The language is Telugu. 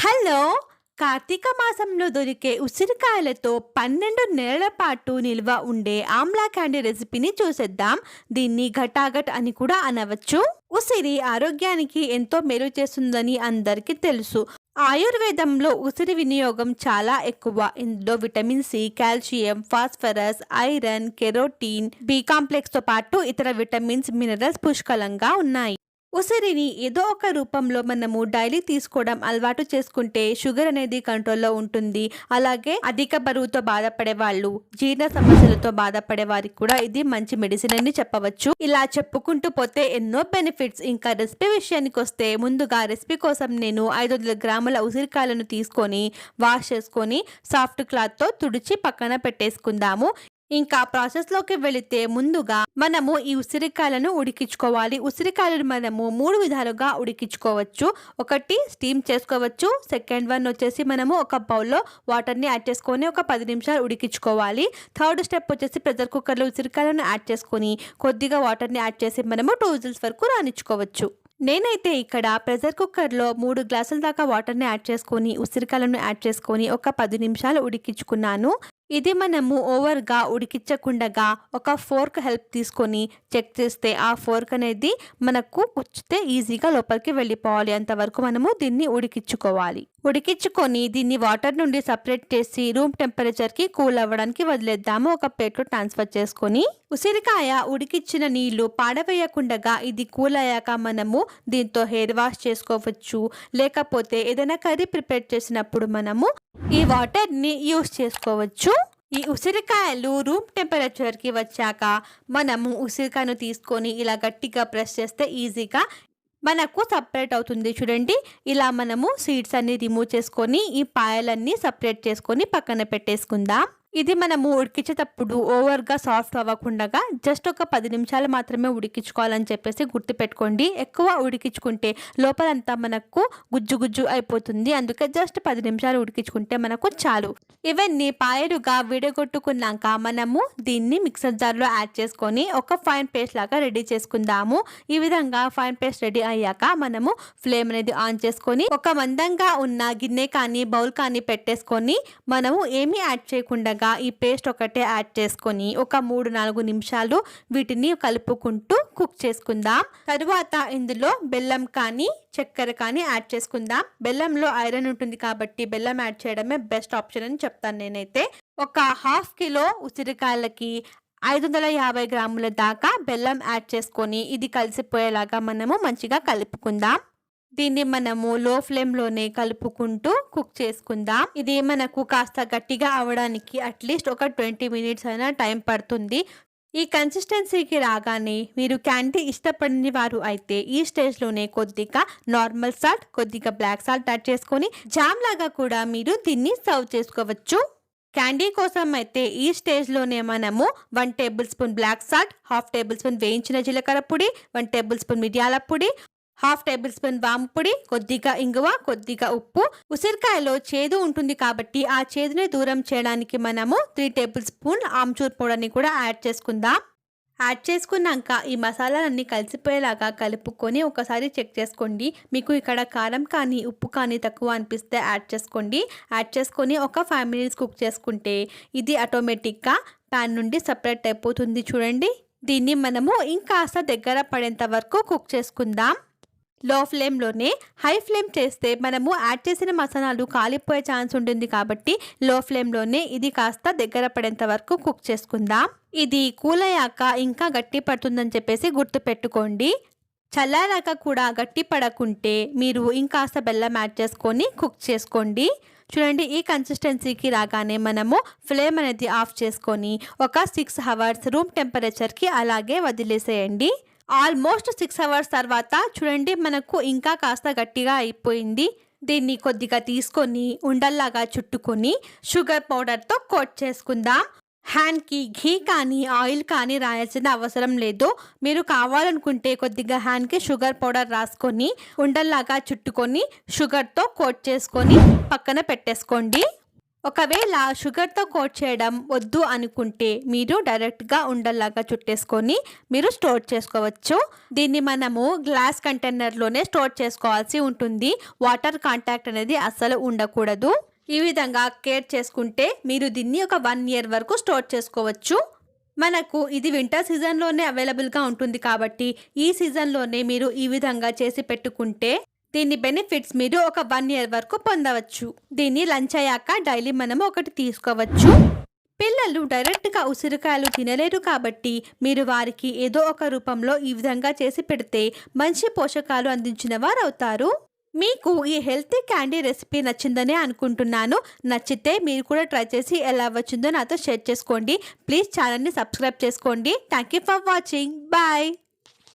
హలో! కార్తీక మాసంలో దొరికే ఉసిరికాయలతో 12 నెలల పాటు నిల్వ ఉండే ఆమ్లా క్యాండీ రెసిపీని చూసేద్దాం. దీన్ని ఘటాఘట్ అని కూడా అనవచ్చు. ఉసిరి ఆరోగ్యానికి ఎంతో మేలు చేస్తుందని అందరికీ తెలుసు. ఆయుర్వేదంలో ఉసిరి వినియోగం చాలా ఎక్కువ. ఇందులో vitamin C, calcium, phosphorus, iron, carotene, B కాంప్లెక్స్‌తో పాటు ఇతర విటమిన్స్, మినరల్స్ పుష్కలంగా ఉన్నాయి. ఉసిరిని ఏదో ఒక రూపంలో మనము డైలీ తీసుకోవడం అలవాటు చేసుకుంటే షుగర్ అనేది కంట్రోల్లో ఉంటుంది. అలాగే అధిక బరువుతో బాధపడే వాళ్ళు, జీర్ణ సమస్యలతో బాధపడే వారికి కూడా ఇది మంచి మెడిసిన్ అని చెప్పవచ్చు. ఇలా చెప్పుకుంటూ పోతే ఎన్నో బెనిఫిట్స్. ఇంకా రెసిపీ విషయానికి వస్తే ముందుగా రెసిపీ కోసం నేను 500 గ్రాముల ఉసిరికాయలను తీసుకొని వాష్ చేసుకొని సాఫ్ట్ క్లాత్తో తుడిచి పక్కన పెట్టేసుకుందాము. ఇంకా ప్రాసెస్లోకి వెళితే ముందుగా మనము ఈ ఉసిరికాయలను ఉడికించుకోవాలి. ఉసిరికాయలను మనము 3 విధాలుగా ఉడికించుకోవచ్చు. ఒకటి స్టీమ్ చేసుకోవచ్చు. సెకండ్ వన్ వచ్చేసి మనము ఒక బౌల్లో వాటర్ని యాడ్ చేసుకొని ఒక 10 నిమిషాలు ఉడికించుకోవాలి. థర్డ్ స్టెప్ వచ్చేసి ప్రెషర్ కుక్కర్లో ఉసిరికాయలను యాడ్ చేసుకొని కొద్దిగా వాటర్ని యాడ్ చేసి మనము 2 విజిల్స్ వరకు రానిచ్చుకోవచ్చు. నేనైతే ఇక్కడ ప్రెషర్ కుక్కర్లో 3 గ్లాసుల దాకా వాటర్ని యాడ్ చేసుకొని ఉసిరికాయలను యాడ్ చేసుకొని ఒక 10 నిమిషాలు ఉడికించుకున్నాను. ఇది మనము ఓవర్గా ఉడికించకుండగా ఒక ఫోర్క్ హెల్ప్ తీసుకొని చెక్ చేస్తే ఆ ఫోర్క్ అనేది మనకు కుచ్చితే ఈజీగా లోపలికి వెళ్ళిపోవాలి. అంతవరకు మనము దీన్ని ఉడికించుకోవాలి. ఉడికించుకొని దీన్ని వాటర్ నుండి సపరేట్ చేసి రూమ్ టెంపరేచర్కి కూల్ అవ్వడానికి వదిలేద్దాము. ఒక ప్లేట్లో ట్రాన్స్ఫర్ చేసుకొని ఉసిరికాయ ఉడికించిన నీళ్లు పాడవేయకుండగా ఇది కూల్ అయ్యాక మనము దీంతో హెయిర్ వాష్ చేసుకోవచ్చు. లేకపోతే ఏదైనా కర్రీ ప్రిపేర్ చేసినప్పుడు మనము ఈ వాటర్ని యూస్ చేసుకోవచ్చు. ఈ ఉసిరికాయలు రూమ్ టెంపరేచర్కి వచ్చాక మనము ఉసిరికాయను తీసుకొని ఇలా గట్టిగా ప్రెస్ చేస్తే ఈజీగా మనకు సపరేట్ అవుతుంది. చూడండి, ఇలా మనము సీడ్స్ అన్ని రిమూవ్ చేసుకొని ఈ పాయలన్నీ సపరేట్ చేసుకొని పక్కన పెట్టేసుకుందాం. ఇది మనము ఉడికించేటప్పుడు ఓవర్గా సాఫ్ట్ అవ్వకుండా జస్ట్ ఒక 10 నిమిషాలు మాత్రమే ఉడికించుకోవాలని చెప్పేసి గుర్తుపెట్టుకోండి. ఎక్కువ ఉడికించుకుంటే లోపలంతా మనకు గుజ్జు గుజ్జు అయిపోతుంది. అందుకే జస్ట్ 10 నిమిషాలు ఉడికించుకుంటే మనకు చాలు. ఇవన్నీ పాయలుగా విడగొట్టుకున్నాక మనము దీన్ని మిక్సర్ జార్లో యాడ్ చేసుకొని ఒక ఫైన్ పేస్ట్ లాగా రెడీ చేసుకుందాము. ఈ విధంగా ఫైన్ పేస్ట్ రెడీ అయ్యాక మనము ఫ్లేమ్ అనేది ఆన్ చేసుకొని ఒక మందంగా ఉన్న గిన్నె కానీ బౌల్ కానీ పెట్టేసుకొని మనము ఏమీ యాడ్ చేయకుండా ఈ పేస్ట్ ఒకటే యాడ్ చేసుకొని ఒక 3-4 నిమిషాలు వీటిని కలుపుకుంటూ కుక్ చేసుకుందాం. తరువాత ఇందులో బెల్లం కానీ చక్కెర కానీ యాడ్ చేసుకుందాం. బెల్లంలో ఐరన్ ఉంటుంది కాబట్టి బెల్లం యాడ్ చేయడమే బెస్ట్ ఆప్షన్ అని చెప్తాను నేనైతే. ఒక 1/2 కిలో ఉసిరికాయలకి 550 గ్రాముల దాకా బెల్లం యాడ్ చేసుకొని ఇది కలిసిపోయేలాగా మనము మంచిగా కలుపుకుందాం. దీన్ని మనము లో ఫ్లేమ్లోనే కలుపుకుంటూ కుక్ చేసుకుందాం. ఇది మనకు కాస్త గట్టిగా అవ్వడానికి అట్లీస్ట్ ఒక 20 మినిట్స్ అయినా టైం పడుతుంది. ఈ కన్సిస్టెన్సీకి రాగానే మీరు క్యాండీ ఇష్టపడని వారు అయితే ఈ స్టేజ్లోనే కొద్దిగా నార్మల్ సాల్ట్, కొద్దిగా బ్లాక్ సాల్ట్ యాడ్ చేసుకొని జామ్ లాగా కూడా మీరు దీన్ని సర్వ్ చేసుకోవచ్చు. క్యాండీ కోసం అయితే ఈ స్టేజ్లోనే మనము 1 tablespoon black salt, 1/2 tablespoon వేయించిన జీలకర్ర పొడి, 1 టేబుల్ స్పూన్ మిరియాల పొడి, 1/2 టేబుల్ స్పూన్ వాము పొడి, కొద్దిగా ఇంగువ, కొద్దిగా ఉప్పు. ఉసిరికాయలో చేదు ఉంటుంది కాబట్టి ఆ చేదుని దూరం చేయడానికి మనము 3 టేబుల్ స్పూన్ ఆమ్చూర్ పౌడర్ని కూడా యాడ్ చేసుకుందాం. యాడ్ చేసుకున్నాక ఈ మసాలాలన్నీ కలిసిపోయేలాగా కలుపుకొని ఒకసారి చెక్ చేసుకోండి. మీకు ఇక్కడ కారం కానీ ఉప్పు కానీ తక్కువ అనిపిస్తే యాడ్ చేసుకోండి. యాడ్ చేసుకొని ఒక 5 మినిట్స్ కుక్ చేసుకుంటే ఇది ఆటోమేటిక్గా ప్యాన్ నుండి సపరేట్ అయిపోతుంది. చూడండి, దీన్ని మనము ఇంకాస్త దగ్గర పడేంత వరకు కుక్ చేసుకుందాం. లో ఫ్లేమ్లోనే. హై ఫ్లేమ్ చేస్తే మనము యాడ్ చేసిన మసాలాలు కాలిపోయే ఛాన్స్ ఉంటుంది కాబట్టి లో ఫ్లేమ్లోనే ఇది కాస్త దగ్గర పడేంత వరకు కుక్ చేసుకుందాం. ఇది కూల్ అయ్యాక ఇంకా గట్టి పడుతుందని చెప్పేసి గుర్తుపెట్టుకోండి. చల్లారాక కూడా గట్టి పడకుంటే మీరు ఇంకాస్త బెల్లం యాడ్ చేసుకొని కుక్ చేసుకోండి. చూడండి, ఈ కన్సిస్టెన్సీకి రాగానే మనము ఫ్లేమ్ అనేది ఆఫ్ చేసుకొని ఒక 6 అవర్స్ రూమ్ టెంపరేచర్కి అలాగే వదిలేసేయండి. ఆల్మోస్ట్ 6 అవర్స్ తర్వాత చూడండి మనకు ఇంకా కాస్త గట్టిగా అయిపోయింది. దీన్ని కొద్దిగా తీసుకొని ఉండల్లాగా చుట్టుకొని షుగర్ పౌడర్తో కోట్ చేసుకుందాం. హ్యాండ్కి ఘీ కానీ ఆయిల్ కానీ రాయాల్సిన అవసరం లేదు. మీరు కావాలనుకుంటే కొద్దిగా హ్యాండ్కి షుగర్ పౌడర్ రాసుకొని ఉండల్లాగా చుట్టుకొని షుగర్తో కోట్ చేసుకొని పక్కన పెట్టేసుకోండి. ఒకవేళ షుగర్తో కోట్ చేయడం వద్దు అనుకుంటే మీరు డైరెక్ట్గా ఉండల్లాగా చుట్టేసుకొని మీరు స్టోర్ చేసుకోవచ్చు. దీన్ని మనము గ్లాస్ కంటైనర్లోనే స్టోర్ చేసుకోవాల్సి ఉంటుంది. వాటర్ కాంటాక్ట్ అనేది అస్సలు ఉండకూడదు. ఈ విధంగా కేర్ చేసుకుంటే మీరు దీన్ని ఒక 1 ఇయర్ వరకు స్టోర్ చేసుకోవచ్చు. మనకు ఇది వింటర్ సీజన్లోనే అవైలబుల్గా ఉంటుంది కాబట్టి ఈ సీజన్లోనే మీరు ఈ విధంగా చేసి పెట్టుకుంటే దీని బెనిఫిట్స్ మీరు ఒక 1 ఇయర్ వరకు పొందవచ్చు. దీన్ని లంచ్ అయ్యాక డైలీ మనము ఒకటి తీసుకోవచ్చు. పిల్లలు డైరెక్ట్గా ఉసిరికాయలు తినలేరు కాబట్టి మీరు వారికి ఏదో ఒక రూపంలో ఈ విధంగా చేసి పెడితే మంచి పోషకాలు అందించిన వారు అవుతారు. మీకు ఈ హెల్తీ క్యాండీ రెసిపీ నచ్చిందనే అనుకుంటున్నాను. నచ్చితే మీరు కూడా ట్రై చేసి ఎలా వచ్చిందో నాతో షేర్ చేసుకోండి. ప్లీజ్ ఛానల్ని సబ్స్క్రైబ్ చేసుకోండి. Thank you for watching. Bye.